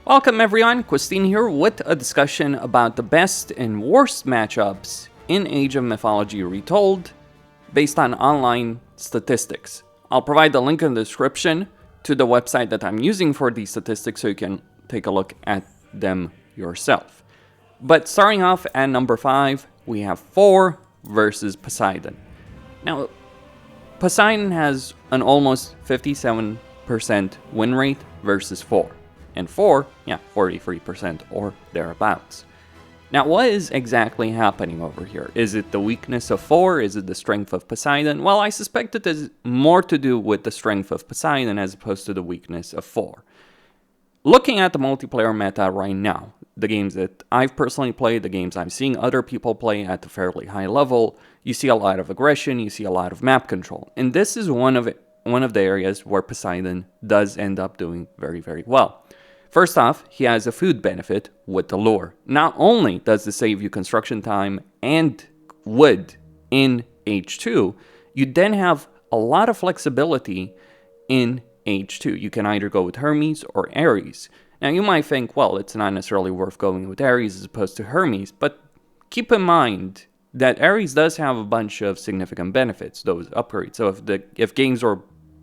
Welcome everyone, Costin here with a discussion about the best and worst matchups in Age of Mythology Retold based on online statistics. I'll provide the link in the description to the website that I'm using for these statistics so you can take a look at them yourself. But starting off at number 5, we have Thor versus Poseidon. Now, Poseidon has an almost 57% win rate versus Thor. And Thor, 43% or thereabouts. Now, what is exactly happening over here? Is it the weakness of Thor? Is it the strength of Poseidon? Well, I suspect it is more to do with the strength of Poseidon as opposed to the weakness of Thor. Looking at the multiplayer meta right now, the games that I've personally played, the games I'm seeing other people play at a fairly high level, you see a lot of aggression, you see a lot of map control. And this is one of the areas where Poseidon does end up doing very, very well. First off, he has a food benefit with the lure. Not only does this save you construction time and wood in H2, you then have a lot of flexibility in H2. You can either go with Hermes or Ares. Now you might think, well, it's not necessarily worth going with Ares as opposed to Hermes, but keep in mind that Ares does have a bunch of significant benefits, those upgrades. So if games are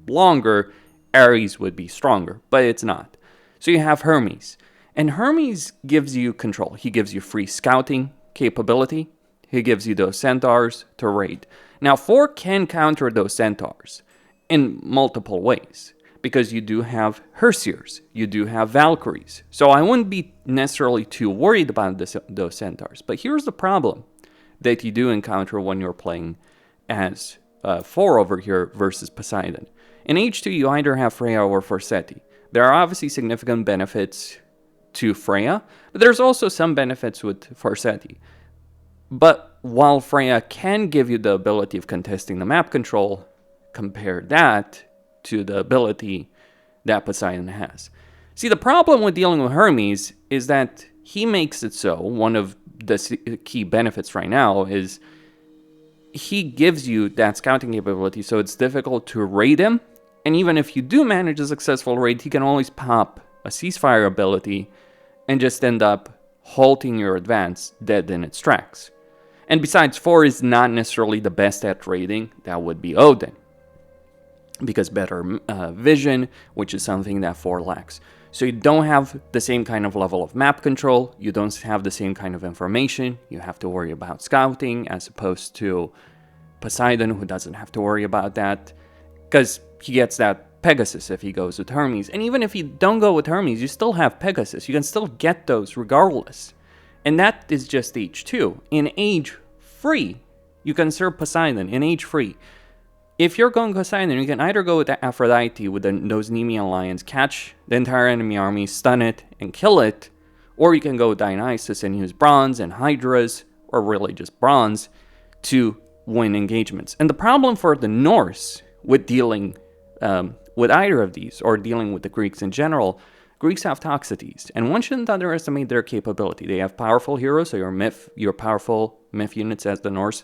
longer, Ares would be stronger, but it's not. So you have Hermes, and Hermes gives you control. He gives you free scouting capability. He gives you those centaurs to raid. Now, Thor can counter those centaurs in multiple ways, because you do have Hersiers, you do have Valkyries. So I wouldn't be necessarily too worried about those centaurs. But here's the problem that you do encounter when you're playing as Thor over here versus Poseidon. In H2, you either have Freyr or Forseti. There are obviously significant benefits to Freyr, but there's also some benefits with Forseti. But while Freyr can give you the ability of contesting the map control, compare that to the ability that Poseidon has. See, the problem with dealing with Hermes is that he makes it so, one of the key benefits right now is he gives you that scouting capability, so it's difficult to raid him. And even if you do manage a successful raid, he can always pop a ceasefire ability and just end up halting your advance dead in its tracks. And besides, Thor is not necessarily the best at raiding. That would be Odin, because better vision, which is something that Thor lacks. So you don't have the same kind of level of map control. You don't have the same kind of information. You have to worry about scouting as opposed to Poseidon, who doesn't have to worry about that, because he gets that Pegasus if he goes with Hermes. And even if you don't go with Hermes, you still have Pegasus. You can still get those regardless. And that is just H2. In Age 3, you can serve Poseidon. In Age 3, if you're going Poseidon, you can either go with Aphrodite with those Nemean lions, catch the entire enemy army, stun it, and kill it. Or you can go with Dionysus and use bronze and hydras, or really just bronze, to win engagements. And the problem for the Norse with dealing with either of these, or dealing with the Greeks in general, Greeks have Toxicities, and one shouldn't underestimate their capability. They have powerful heroes, so your powerful myth units as the Norse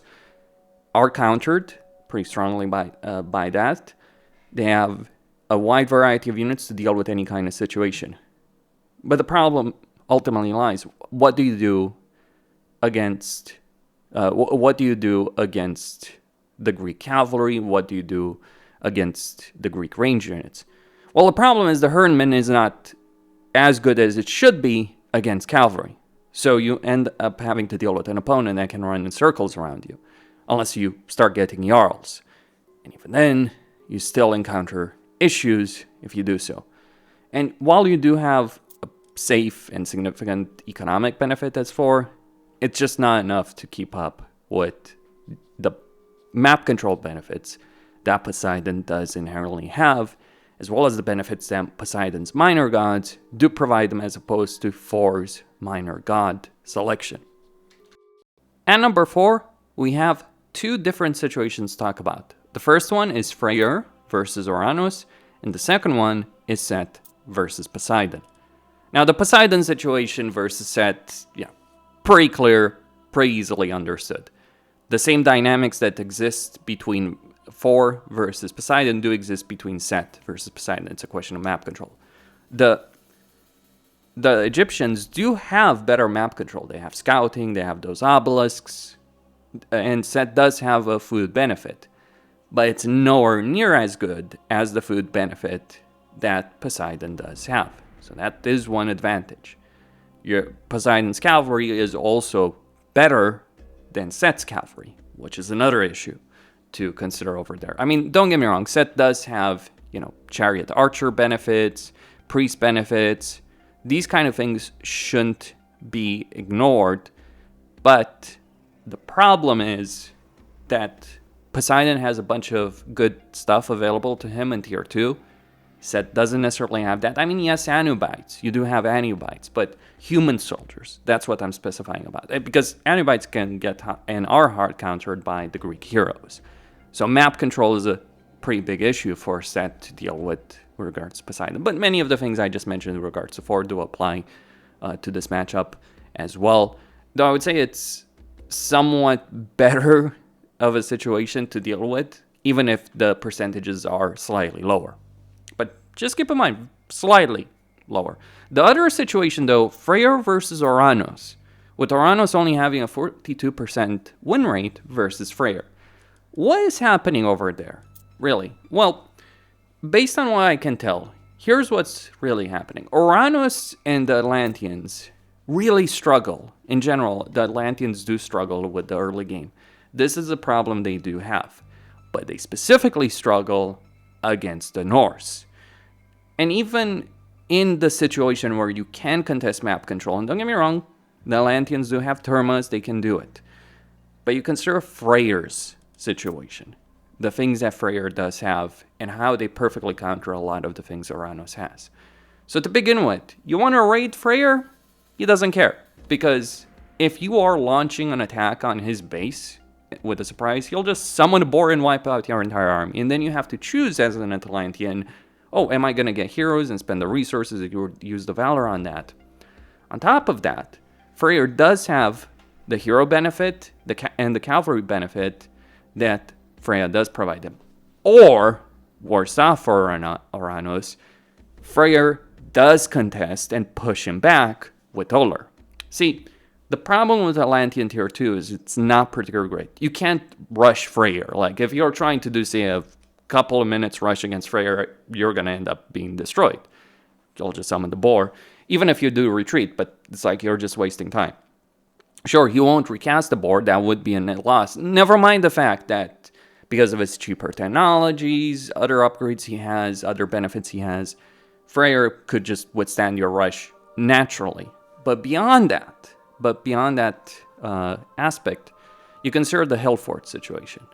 are countered pretty strongly by that. They have a wide variety of units to deal with any kind of situation. But the problem ultimately lies, what do you do against the Greek cavalry? What do you do against the Greek range units? Well, the problem is the Herdman is not as good as it should be against cavalry. So you end up having to deal with an opponent that can run in circles around you, unless you start getting Jarls. And even then, you still encounter issues if you do so. And while you do have a safe and significant economic benefit as Thor, it's just not enough to keep up with the map control benefits that Poseidon does inherently have, as well as the benefits that Poseidon's minor gods do provide them as opposed to Thor's minor god selection. At number 4, we have two different situations to talk about. The first one is Freyr versus Oranos, and the second one is Set versus Poseidon. Now, the Poseidon situation versus Set, pretty clear, pretty easily understood. The same dynamics that exist between Thor versus Poseidon do exist between Set versus Poseidon. It's a question of map control. The the Egyptians do have better map control. They have scouting, they have those obelisks, and Set does have a food benefit. But it's nowhere near as good as the food benefit that Poseidon does have. So that is one advantage. Your Poseidon's cavalry is also better than Set's cavalry, which is another issue to consider over there. I mean, don't get me wrong, Set does have, chariot archer benefits, priest benefits. These kind of things shouldn't be ignored. But the problem is that Poseidon has a bunch of good stuff available to him in tier 2. Set doesn't necessarily have that. I mean, yes, Anubites. You do have Anubites, but human soldiers. That's what I'm specifying about. Because Anubites can get and are hard countered by the Greek heroes. So map control is a pretty big issue for Set to deal with regards to Poseidon. But many of the things I just mentioned in regards to Thor do apply to this matchup as well. Though I would say it's somewhat better of a situation to deal with, even if the percentages are slightly lower. But just keep in mind, slightly lower. The other situation though, Freyr versus Oranos, with Oranos only having a 42% win rate versus Freyr. What is happening over there, really? Well, based on what I can tell, here's what's really happening. Oranos and the Atlanteans really struggle. In general, the Atlanteans do struggle with the early game. This is a problem they do have. But they specifically struggle against the Norse. And even in the situation where you can contest map control, and don't get me wrong, the Atlanteans do have Thermas, they can do it. But you consider Freyr's situation. The things that Freyr does have, and how they perfectly counter a lot of the things Oranos has. So to begin with, you want to raid Freyr? He doesn't care. Because if you are launching an attack on his base with a surprise, he'll just summon a boar and wipe out your entire army. And then you have to choose as an Atlantean, am I going to get heroes and spend the resources if you use the valor on that? On top of that, Freyr does have the hero benefit and the cavalry benefit that Freya does provide them. Or, worse off for Oranos, Freyr does contest and push him back with Oler. See, the problem with Atlantean tier 2 is it's not particularly great. You can't rush Freyr. Like, if you're trying to do, say, a couple of minutes rush against Freyr, you're going to end up being destroyed. You'll just summon the boar. Even if you do retreat, but it's like you're just wasting time. Sure, you won't recast the board, that would be a net loss. Never mind the fact that because of his cheaper technologies, other upgrades he has, other benefits he has, Freyr could just withstand your rush naturally. But beyond that aspect, you consider the Hellfort situation.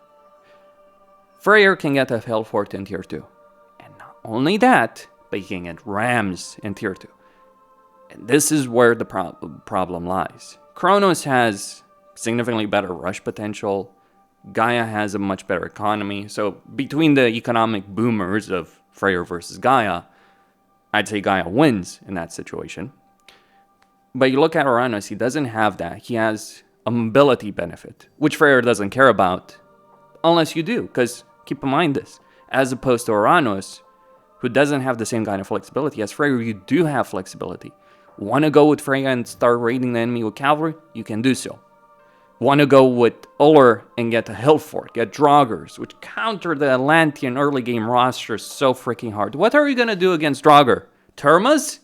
Freyr can get a Hellfort in tier 2. And not only that, but he can get Rams in tier 2. And this is where the problem lies. Kronos has significantly better rush potential. Gaia has a much better economy. So between the economic boomers of Freyr versus Gaia, I'd say Gaia wins in that situation. But you look at Oranos, he doesn't have that. He has a mobility benefit, which Freyr doesn't care about, unless you do. Because keep in mind this, as opposed to Oranos, who doesn't have the same kind of flexibility as Freyr, you do have flexibility. Want to go with Freya and start raiding the enemy with cavalry? You can do so. Want to go with Uller and get a Hellfort, get Draugrs, which counter the Atlantean early game roster so freaking hard. What are you going to do against Draugr? Thermas?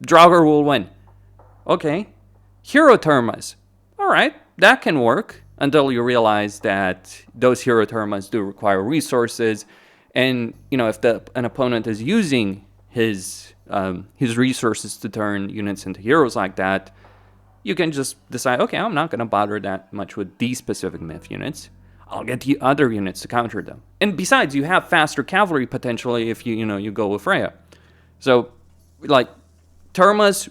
Draugr will win. Okay. Hero Thermas. Alright, that can work. Until you realize that those Hero Thermas do require resources. And, if an opponent is using his resources to turn units into heroes like that, you can just decide, okay, I'm not going to bother that much with these specific myth units. I'll get the other units to counter them. And besides, you have faster cavalry potentially if you go with Freya. So, Thermas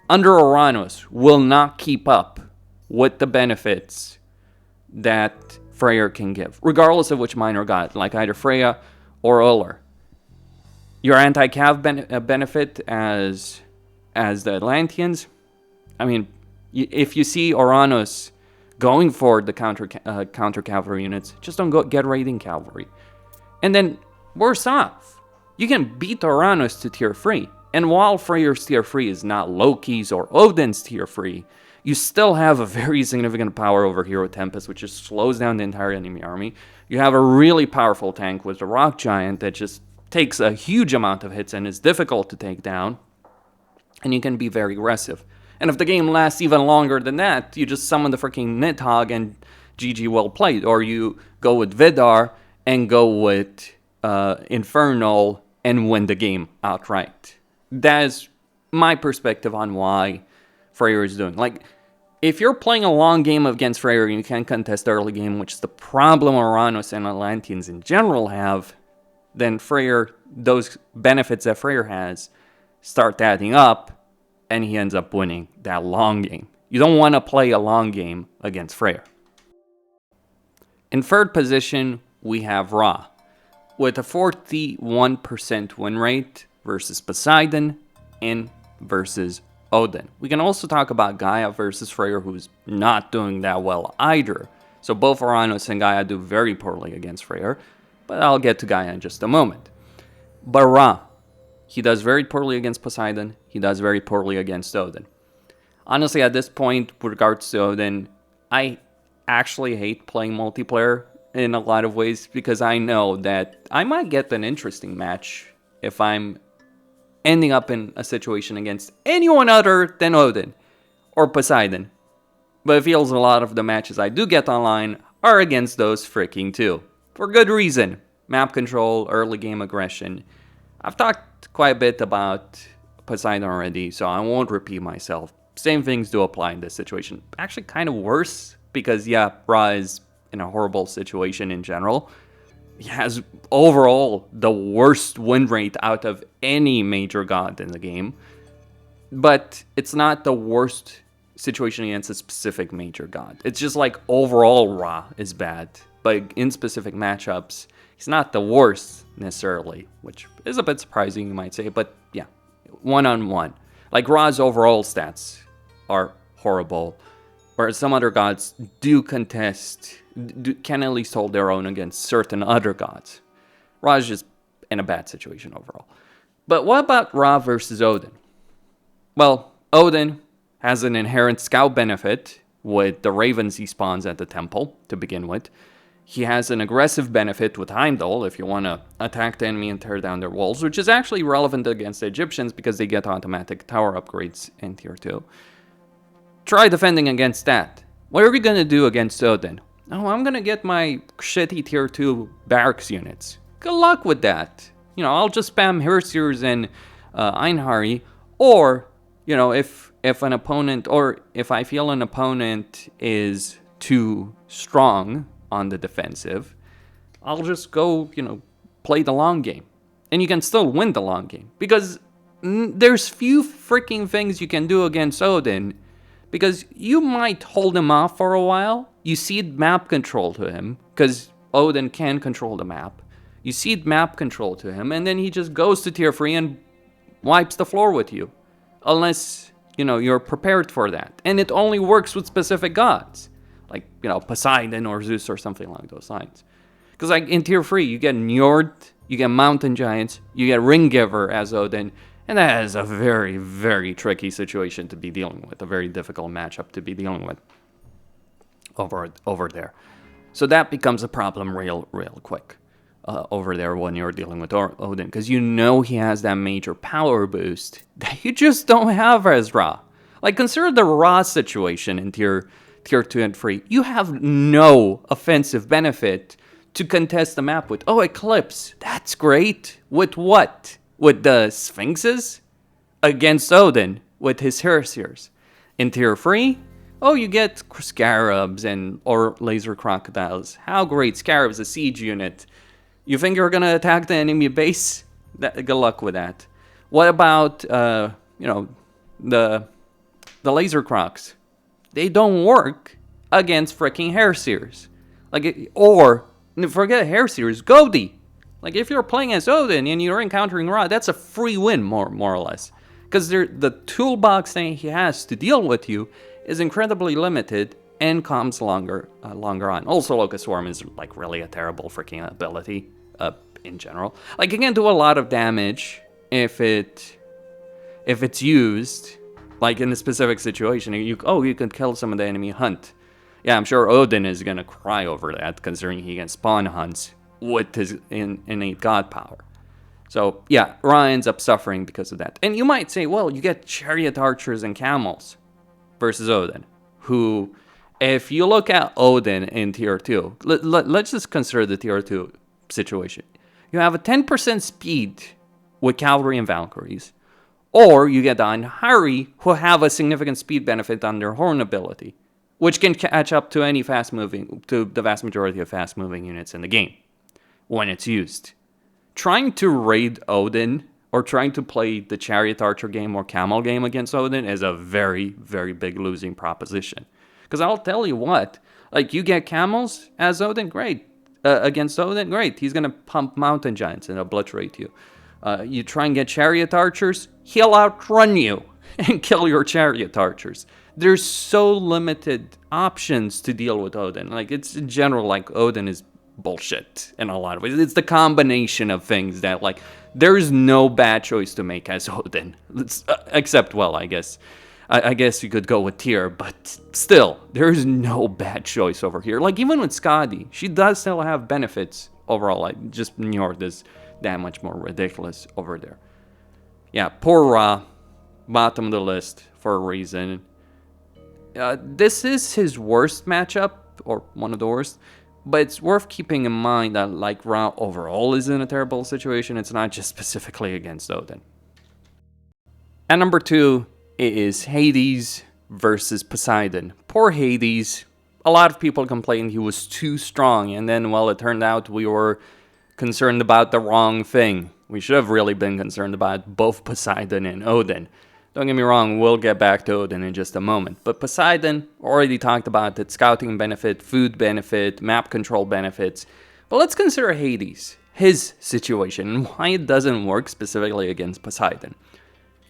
under Oranos will not keep up with the benefits that Freyr can give, regardless of which minor god, like either Freya or Uller. Your anti-cav benefit as the Atlanteans, I mean, if you see Oranos going for the counter cavalry units, just don't get raiding cavalry. And then, worse off, you can beat Oranos to tier 3 And while Freyr's tier 3 is not Loki's or Odin's tier 3, you still have a very significant power over Hero Tempest, which just slows down the entire enemy army. You have a really powerful tank with the Rock Giant that just takes a huge amount of hits and is difficult to take down. And you can be very aggressive. And if the game lasts even longer than that, you just summon the freaking Nidhogg and GG well played. Or you go with Vidar and go with Infernal and win the game outright. That is my perspective on why Freyr is doing. Like, if you're playing a long game against Freyr and you can't contest early game, which is the problem Oranos and Atlanteans in general have, then Freyr, those benefits that Freyr has, start adding up, and he ends up winning that long game. You don't want to play a long game against Freyr. In third position, we have Ra, with a 41% win rate versus Poseidon and versus Odin. We can also talk about Gaia versus Freyr, who's not doing that well either. So both Oranos and Gaia do very poorly against Freyr, but I'll get to Gaia in just a moment. But Ra, he does very poorly against Poseidon, he does very poorly against Odin. Honestly, at this point, with regards to Odin, I actually hate playing multiplayer in a lot of ways, because I know that I might get an interesting match if I'm ending up in a situation against anyone other than Odin or Poseidon. But it feels a lot of the matches I do get online are against those freaking two. For good reason. Map control, early game aggression. I've talked quite a bit about Poseidon already, so I won't repeat myself. Same things do apply in this situation. Actually kind of worse, because yeah, Ra is in a horrible situation in general. He has overall the worst win rate out of any major god in the game. But it's not the worst situation against a specific major god. It's just like overall Ra is bad. But in specific matchups, he's not the worst necessarily, which is a bit surprising, you might say. But yeah, one-on-one. Like Ra's overall stats are horrible, whereas some other gods do contest, can at least hold their own against certain other gods. Ra is just in a bad situation overall. But what about Ra versus Odin? Well, Odin has an inherent scout benefit with the ravens he spawns at the temple to begin with. He has an aggressive benefit with Heimdall if you want to attack the enemy and tear down their walls, which is actually relevant against the Egyptians because they get automatic tower upgrades in tier 2. Try defending against that. What are we going to do against Odin? Oh, I'm going to get my shitty tier 2 barracks units. Good luck with that. You know, I'll just spam Hersirs and Einhari. Or, you know, if an opponent, or if I feel an opponent is too strong on the defensive, I'll just go, you know, play the long game. And you can still win the long game. Because there's few freaking things you can do against Odin. Because you might hold him off for a while. You cede map control to him, because Odin can control the map. You cede map control to him, and then he just goes to tier 3 and wipes the floor with you. Unless, you know, you're prepared for that. And it only works with specific gods. Like, you know, Poseidon or Zeus or something along those lines. Because like in tier 3, you get Njord, you get Mountain Giants, you get Ringgiver as Odin. And that is a very, very tricky situation to be dealing with. A very difficult matchup to be dealing with over there. So that becomes a problem real quick over there when you're dealing with Odin. Because you know he has that major power boost that you just don't have as Ra. Like, consider the Ra situation in tier 2 and 3. You have no offensive benefit to contest the map with. Oh, Eclipse. That's great. With what? With the Sphinxes? Against Odin with his Heresiers. In tier 3, oh, you get Scarabs or Laser Crocodiles. How great. Scarabs, a siege unit. You think you're gonna attack the enemy base? Good luck with that. What about, you know, the Laser Crocs? They don't work against freaking Heresiers. Like, or, forget Heresiers, Godi. Like, if you're playing as Odin and you're encountering Ra, that's a free win, more or less. Because the toolbox thing he has to deal with you is incredibly limited and comes longer on. Also, Locust Swarm is, like, really a terrible freaking ability in general. Like, it can do a lot of damage if it if it's used, like in a specific situation, you can kill some of the enemy hunt. Yeah, I'm sure Odin is gonna cry over that, considering he can spawn hunts with his innate god power. So yeah, Ra ends up suffering because of that. And you might say, well, you get chariot archers and camels versus Odin, who, if you look at Odin in tier 2, let's just consider the tier 2 situation. You have a 10% speed with cavalry and Valkyries, or you get the Einhari, who have a significant speed benefit on their horn ability, which can catch up to the vast majority of fast-moving units in the game when it's used. Trying to raid Odin or trying to play the chariot archer game or camel game against Odin is a very, very big losing proposition. Because I'll tell you what, like, you get camels as Odin, great. Against Odin, great. He's going to pump mountain giants and obliterate you. You try and get chariot archers, he'll outrun you and kill your chariot archers. There's so limited options to deal with Odin. Like, it's in general, like, Odin is bullshit in a lot of ways. It's the combination of things that, like, there's no bad choice to make as Odin. Except, well, I guess you could go with Tyr, but still, there's no bad choice over here. Like, even with Skadi, she does still have benefits overall. Like, just Njord is that much more ridiculous over there. Yeah, poor Ra, bottom of the list for a reason. This is his worst matchup, or one of the worst, but it's worth keeping in mind that, like, Ra overall is in a terrible situation. It's not just specifically against Odin. At number 2, it is Hades versus Poseidon. Poor Hades. A lot of people complained he was too strong, and then, well, it turned out we were concerned about the wrong thing. We should have really been concerned about both Poseidon and Odin. Don't get me wrong, we'll get back to Odin in just a moment. But Poseidon, already talked about its scouting benefit, food benefit, map control benefits. But let's consider Hades, his situation, and why it doesn't work specifically against Poseidon.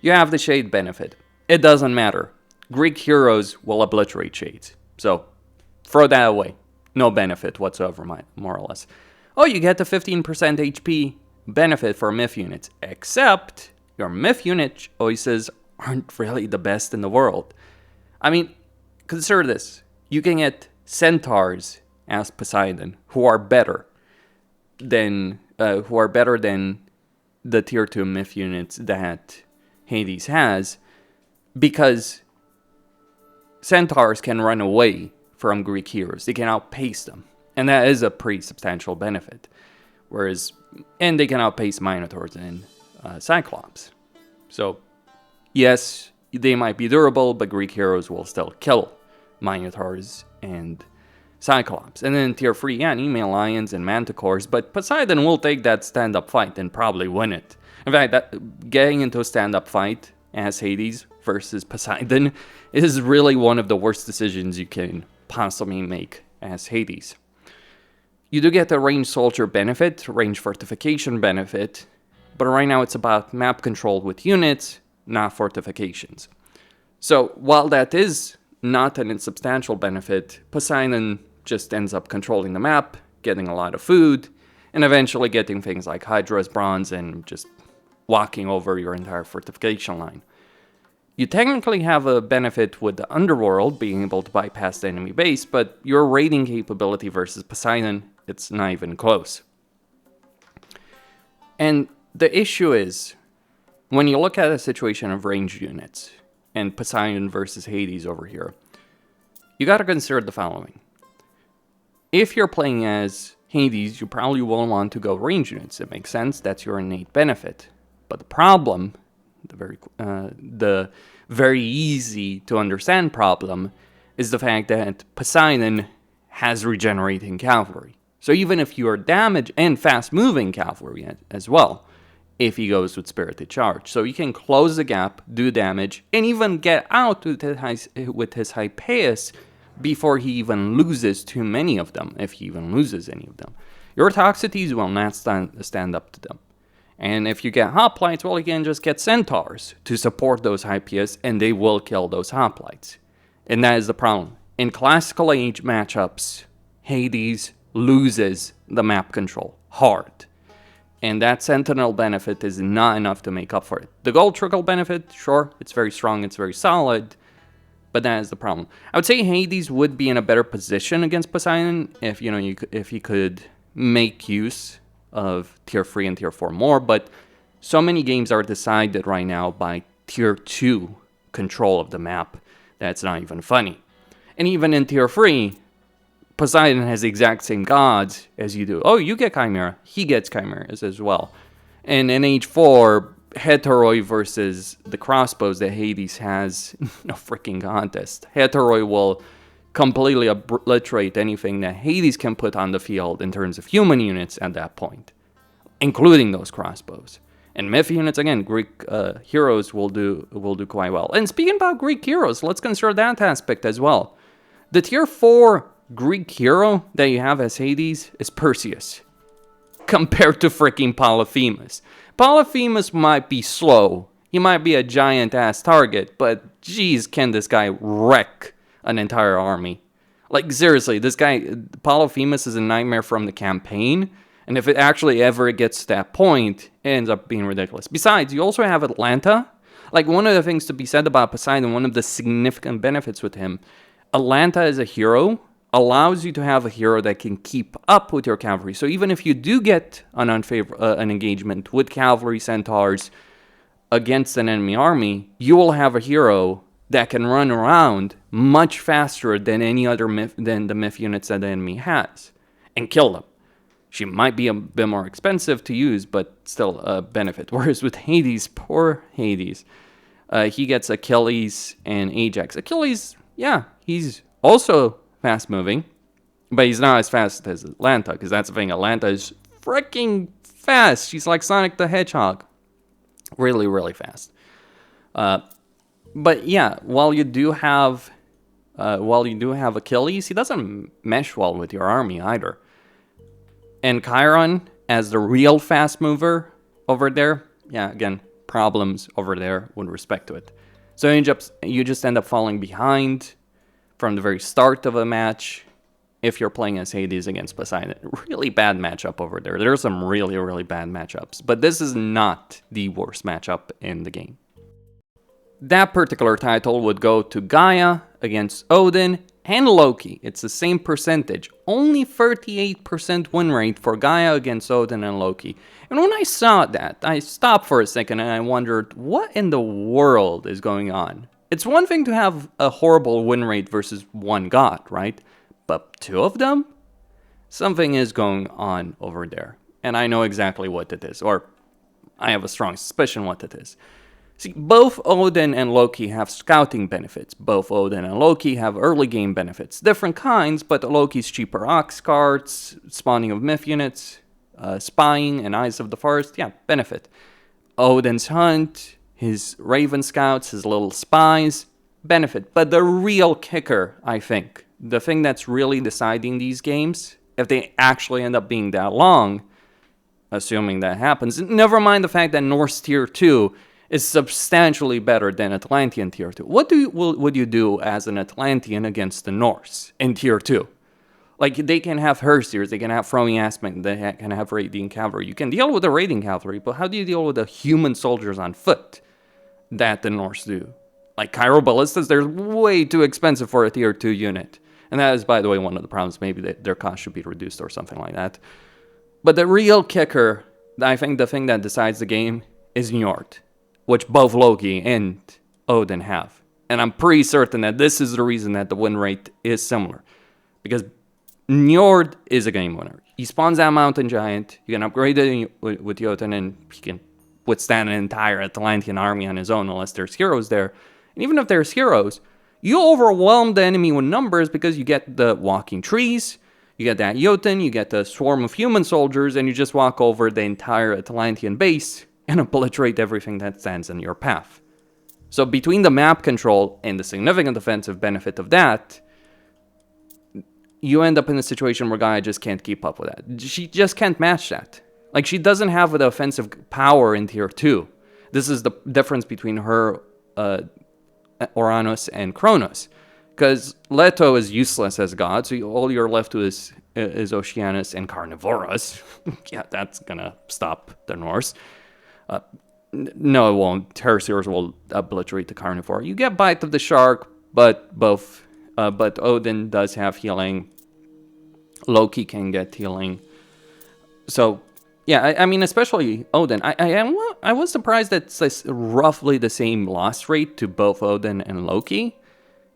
You have the shade benefit. It doesn't matter. Greek heroes will obliterate shades. So, throw that away. No benefit whatsoever, more or less. Oh, you get the 15% HP benefit for myth units, except your myth unit choices aren't really the best in the world. I mean, consider this. You can get centaurs as Poseidon, who are better than the tier 2 myth units that Hades has, because centaurs can run away from Greek heroes. They can outpace them. And that is a pretty substantial benefit. And they can outpace Minotaurs and Cyclops. So, yes, they might be durable, but Greek heroes will still kill Minotaurs and Cyclops. And then tier 3, yeah, Enemy Lions and Manticores, but Poseidon will take that stand-up fight and probably win it. In fact, getting into a stand-up fight as Hades versus Poseidon is really one of the worst decisions you can possibly make as Hades. You do get the range soldier benefit, range fortification benefit, but right now it's about map control with units, not fortifications. So while that is not an insubstantial benefit, Poseidon just ends up controlling the map, getting a lot of food, and eventually getting things like Hydra's bronze and just walking over your entire fortification line. You technically have a benefit with the underworld, being able to bypass the enemy base, but your raiding capability versus Poseidon, it's not even close. And the issue is, when you look at a situation of ranged units, and Poseidon versus Hades over here, you gotta consider the following. If you're playing as Hades, you probably won't want to go ranged units. It makes sense, that's your innate benefit. But the problem, the very easy to understand problem, is the fact that Poseidon has regenerating cavalry. So even if you're damaged, and fast moving cavalry as well, if he goes with Spirited Charge. So you can close the gap, do damage, and even get out with his Hypaeus before he even loses too many of them, if he even loses any of them. Your Toxicities will not stand up to them. And if you get Hoplites, well, you can just get Centaurs to support those Hypaeus, and they will kill those Hoplites. And that is the problem. In classical age matchups, Hades loses the map control hard. And that Sentinel benefit is not enough to make up for it. The Gold Trickle benefit, sure, it's very strong, it's very solid, but that is the problem. I would say Hades would be in a better position against Poseidon if, you know, if he could make use of tier 3 and tier 4 more, but so many games are decided right now by tier 2 control of the map that's not even funny. And even in tier 3, Poseidon has the exact same gods as you do. Oh, you get Chimera. He gets Chimeras as well. And in Age 4, Heteroi versus the crossbows that Hades has, no freaking contest. Heteroi will completely obliterate anything that Hades can put on the field in terms of human units at that point, including those crossbows. And myth units, again, Greek heroes will do quite well. And speaking about Greek heroes, let's consider that aspect as well. The tier 4 Greek hero that you have as Hades is Perseus, compared to freaking Polyphemus. Polyphemus might be slow, he might be a giant-ass target, but geez, can this guy wreck an entire army. Like, seriously, this guy, Polyphemus, is a nightmare from the campaign, and if it actually ever gets to that point, it ends up being ridiculous. Besides, you also have Atlanta. Like, one of the things to be said about Poseidon, one of the significant benefits with him, Atlanta as a hero allows you to have a hero that can keep up with your cavalry. So even if you do get an engagement with cavalry centaurs against an enemy army, you will have a hero that can run around much faster than any other than the myth units that the enemy has, and kill them. She might be a bit more expensive to use, but still a benefit. Whereas with Hades, poor Hades, he gets Achilles and Ajax. Achilles, yeah, he's also fast moving, but he's not as fast as Atlanta, because that's the thing. Atlanta is freaking fast. She's like Sonic the Hedgehog, really, really fast. But yeah, while you do have Achilles, he doesn't mesh well with your army either. And Chiron as the real fast mover over there, yeah, again, problems over there with respect to it. So you just end up falling behind from the very start of a match if you're playing as Hades against Poseidon. Really bad matchup over there. There's some really, really bad matchups, but this is not the worst matchup in the game. That particular title would go to Gaia against Odin and Loki. It's the same percentage. Only 38% win rate for Gaia against Odin and Loki. And when I saw that, I stopped for a second and I wondered, what in the world is going on? It's one thing to have a horrible win rate versus one god, right? But two of them? Something is going on over there. And I know exactly what it is, or I have a strong suspicion what it is. See, both Odin and Loki have scouting benefits. Both Odin and Loki have early game benefits. Different kinds, but Loki's cheaper ox carts, spawning of myth units, spying, and Eyes of the Forest, yeah, benefit. Odin's hunt, his raven scouts, his little spies, benefit. But the real kicker, I think, the thing that's really deciding these games, if they actually end up being that long, assuming that happens, never mind the fact that Norse Tier 2 is substantially better than Atlantean Tier 2. What would you do as an Atlantean against the Norse in Tier 2? Like, they can have Hersiers, they can have throwing aspect, they can have raiding cavalry. You can deal with the raiding cavalry, but how do you deal with the human soldiers on foot that the Norse do? Like, Chiroballistas, they're way too expensive for a Tier 2 unit. And that is, by the way, one of the problems. Maybe their cost should be reduced or something like that. But the real kicker, I think the thing that decides the game, is Njord, which both Loki and Odin have. And I'm pretty certain that this is the reason that the win rate is similar. Because Njord is a game winner. He spawns that mountain giant, you can upgrade it with Jotun, and he can withstand an entire Atlantean army on his own unless there's heroes there. And even if there's heroes, you overwhelm the enemy with numbers because you get the walking trees, you get that Jotun, you get the swarm of human soldiers, and you just walk over the entire Atlantean base and obliterate everything that stands in your path. So between the map control and the significant offensive benefit of that, you end up in a situation where Gaia just can't keep up with that. She just can't match that. Like, she doesn't have the offensive power in Tier 2. This is the difference between her, Oranos and Kronos. Because Leto is useless as god, so all you're left with is is Oceanus and Carnivorous. Yeah, that's gonna stop the Norse. No, it won't. Terrorsaurs will obliterate the carnivore. You get Bite of the Shark, but Odin does have healing. Loki can get healing. So, yeah, I mean, especially Odin. I was surprised that it's roughly the same loss rate to both Odin and Loki,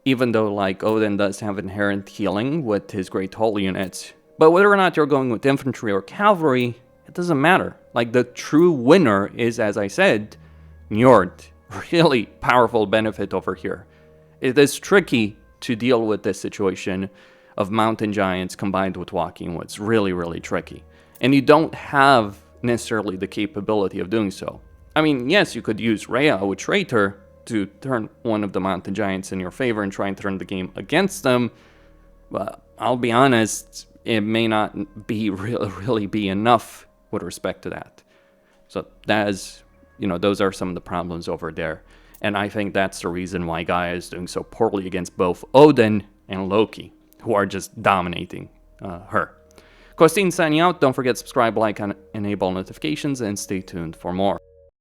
even though, like, Odin does have inherent healing with his Great Hall units. But whether or not you're going with infantry or cavalry, it doesn't matter. Like, the true winner is, as I said, Njord. Really powerful benefit over here. It is tricky to deal with this situation of mountain giants combined with walking woods. Really, really tricky. And you don't have necessarily the capability of doing so. I mean, yes, you could use Rhea with Traitor to turn one of the mountain giants in your favor and try and turn the game against them. But I'll be honest, it may not be really be enough with respect to that. So that is, those are some of the problems over there. And I think that's the reason why Gaia is doing so poorly against both Odin and Loki, who are just dominating her. Costin signing out. Don't forget to subscribe, like, and enable notifications, and stay tuned for more.